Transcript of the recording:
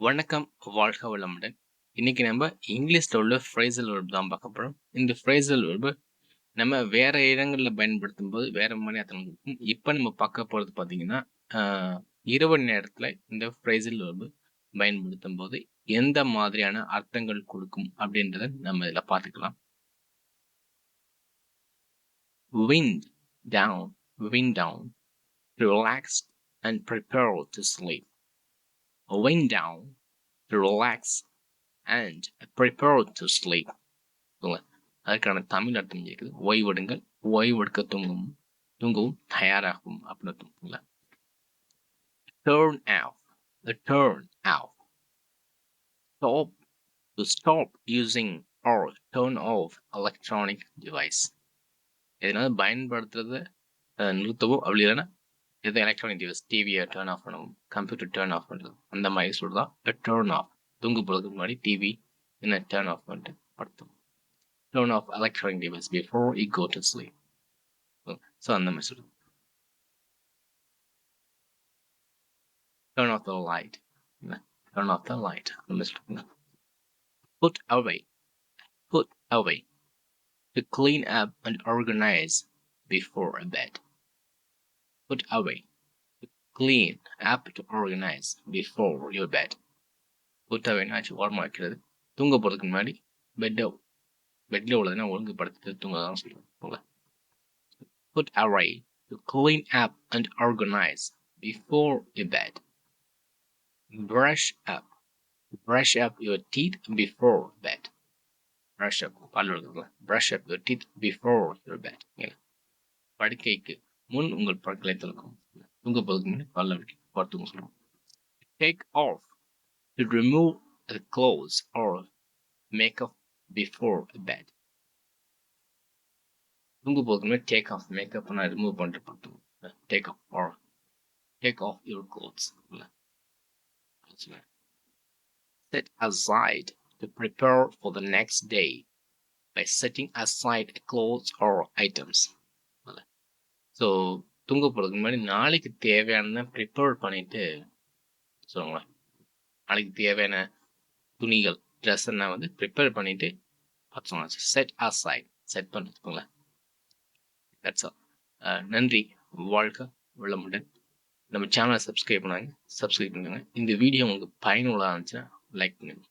வணக்கம், வாழ்க வளமுடன். இன்னைக்கு நம்ம இங்கிலீஷ்ல உள்ள phrasal verb தான் பார்க்க போறோம். இந்த phrasal verb நம்ம வேற இடங்கள்ல பயன்படுத்தும் போது வேற மாதிரி அர்த்தம் கொடுக்கும். இப்ப நம்ம பார்க்க போறது பார்த்தீங்கன்னா, இரவு நேரத்துல இந்த phrasal verb பயன்படுத்தும் போது எந்த மாதிரியான அர்த்தங்கள் கொடுக்கும் அப்படின்றத நம்ம இதுல பார்த்துக்கலாம். Wind down, relax and prepare to sleep. Wind down, relax and prepare to sleep. அதுக்கான தமிழ் அர்த்தம் இருக்குது. ஓய்வெடுங்கள், ஓய்வெடுக்க தூங்கவும் தயாராகவும் அப்படின்னு அர்த்தம். Turn off. Stop using or turn off electronic device. இதனால பயன்படுத்துறத நிறுத்தவோ அப்படி இல்லைன்னா எது எலக்ட்ரானிக் டிவைஸ் டிவியை டர்ன் ஆஃப் பண்ணவும், கம்ப்யூட்டர் டர்ன் ஆஃப் பண்ணுறது அந்த மாதிரி சொல்றதான் டர்ன் ஆஃப். தூங்க போகிறதுக்கு முன்னாடி டிவி என்ன டர்ன் ஆஃப் பண்ணிட்டு படுத்தும். Turn off electronic device before you go to sleep. So அந்த மாதிரி சொல்றது. Turn off the light. Turn off the light. அந்த மாதிரி சொல்றது. Put away. To clean up and organize before bed. Put away. To clean up to organize before your bed. Put away ஆச்சு ஓரமாக வைக்கிறது. தூங்க போகிறதுக்கு முன்னாடி பெட்ல உள்ளதுன்னா ஒழுங்குபடுத்திட்டு தூங்கதான் சொல்லுவாங்க. Put away. To clean up and organize before your bed. Brush up your teeth before bed. Brush up your teeth before your bed. படுக்கைக்கு முன் உங்கள் பற்களை துலக்கும். தூங்க போறதுக்கு முன்னாடி பல்ல பார்த்துங்க சொல்லுவோம். Take off. To remove the clothes or makeup before bed. தூங்க போறதுக்கு முன்னாடி take off makeup நான் ரிமூவ் பண்ணிட்டு பார்த்துங்க. Take off your clothes. Set aside to prepare for the next day by setting aside clothes or items. So தூங்க போகிறதுக்கு முன்னாடி நாளைக்கு தேவையான ப்ரிப்பேர் பண்ணிட்டு சொல்லுங்களேன். நாளைக்கு தேவையான துணிகள் ட்ரெஸ் எல்லாம் வந்து ப்ரிப்பேர் பண்ணிட்டு பார்த்துக்கோங்க. செட் aside செட் பண்ணிட்டுங்களேன். That's all. நன்றி, வாழ்க வளமுடன். நம்ம சேனலை சப்ஸ்கிரைப் பண்ணுங்க. இந்த வீடியோ உங்களுக்கு பயனுள்ளதாக இருந்துச்சுன்னா லைக் பண்ணுங்க.